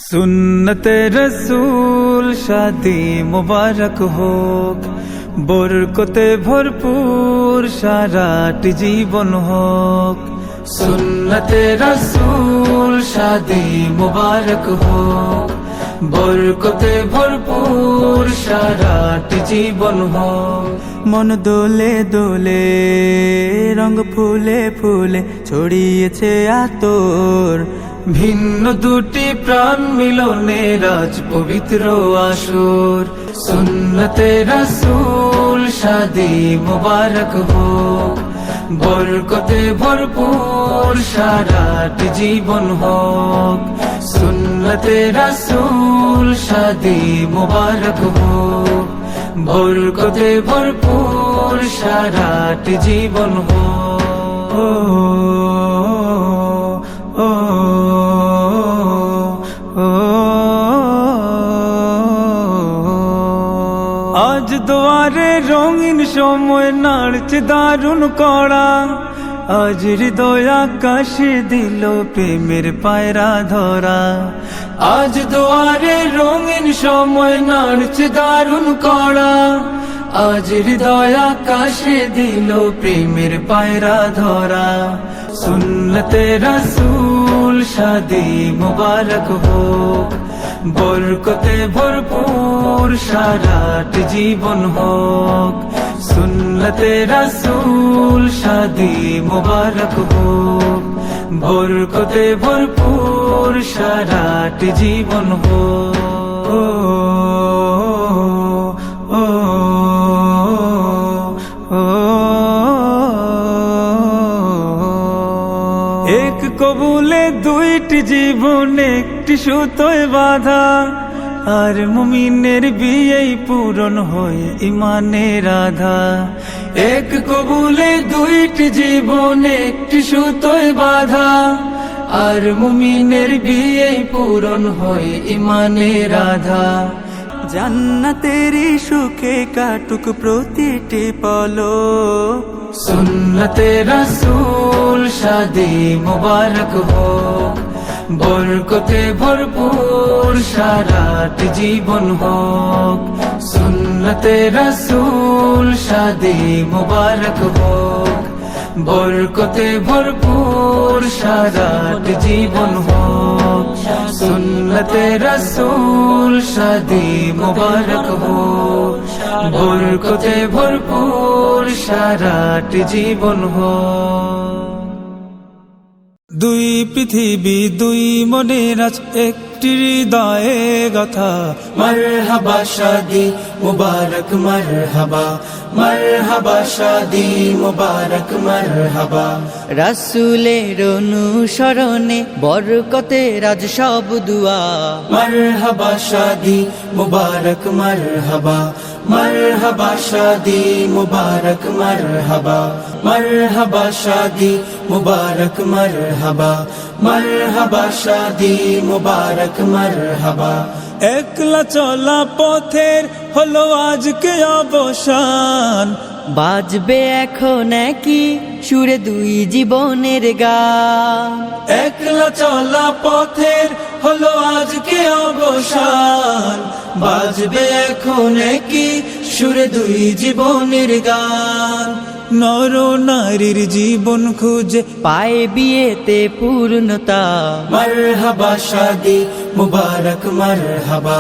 सुन्नते रसूल शादी मुबारक होक, बरकते भरपूर साराटी जीवन होक। सुन्नते रसूल शादी मुबारक होक, बरकते भरपूर साराटी जीवन होक। मन दोले दोले रंग फुले फुले ছড়িয়েছে আতর, ভিন্ন দুটি প্রাণ মিলনে রাজ পবিত্র আসর। সুন্নতে রাসূল শাদি মুবারক হোক, বরকতে ভরপুর সারাটি জীবন হোক। সুন্নতে রাসূল শাদি মুবারক হোক, বরকতে ভরপুর সারাটি জীবন হোক। আজ দুয়ারে রঙিন সময় নাড়ছে দারুণ কড়া, আজ হৃদয় আকাশে দিল প্রেমের পায়রা ধরা। আজ দুয়ারে রঙিন সময় নাড়ছে দারুণ কড়া, আজ হৃদয় আকাশে দিল প্রেমের পায়রা ধরা। সুন্নতে রাসূল শাদি মুবারক হোক, বরকতে ভরপুর সারাটি জীবন হোক। সুন্নতে রাসূল শাদি মুবারক হোক, বরকতে ভরপুর সারাটি জীবন হোক। এক কবুলে দুইটি জীবন একটি সুতোয় বাঁধা, আর মুমিনের বিয়েই পূরণ হয় ইমানের আধা। এক কবুলে দুইটি জীবন একটি সুতোয় বাঁধা, আর মুমিনের বিয়েই পূরণ হয় ইমানের আধা। জান্নাতেরই সুখে কাটুক প্রতিটি পলক, সুন্নতে রাসূল শাদি মুবারক হোক, বরকতে ভরপুর সারাটি জীবন হোক। সুন্নতে রাসূল শাদি মুবারক হোক, বরকতে ভরপুর সারাটি জীবন হোক। সুন্নতে রাসূল শাদি মুবারক হোক, বরকতে ভরপুর সারাটি জীবন হোক। দুই পৃথিবী দুই মনের আজ একটি হৃদয়ে গাথা, মারহাবা শাদি মুবারক মারহাবা, মারহাবা শাদি মুবারক মারহাবা। রাসূলের অনুসরণে বরকতে রাজ সব দুয়া, মারহাবা শাদি মুবারক মারহাবা, মারহাবা শাদি মুবারক মারহাবা, মারহাবা শাদি মুবারক মারহাবা, মারহাবা শাদি মুবারক মারহাবা। একলা চলা পথের হলো আজকে অবসান, বাজবে এখন কি সুরে দুই জীবনের গান। একলা চলা পথের হলো আজকে অবসান, বাজবে এখন কি সুরে দুই জীবনের গান। নর নারীর জীবন খুঁজে পায় বিয়েতে পূর্ণতা, মারহাবা শাদি মুবারক মারহাবা।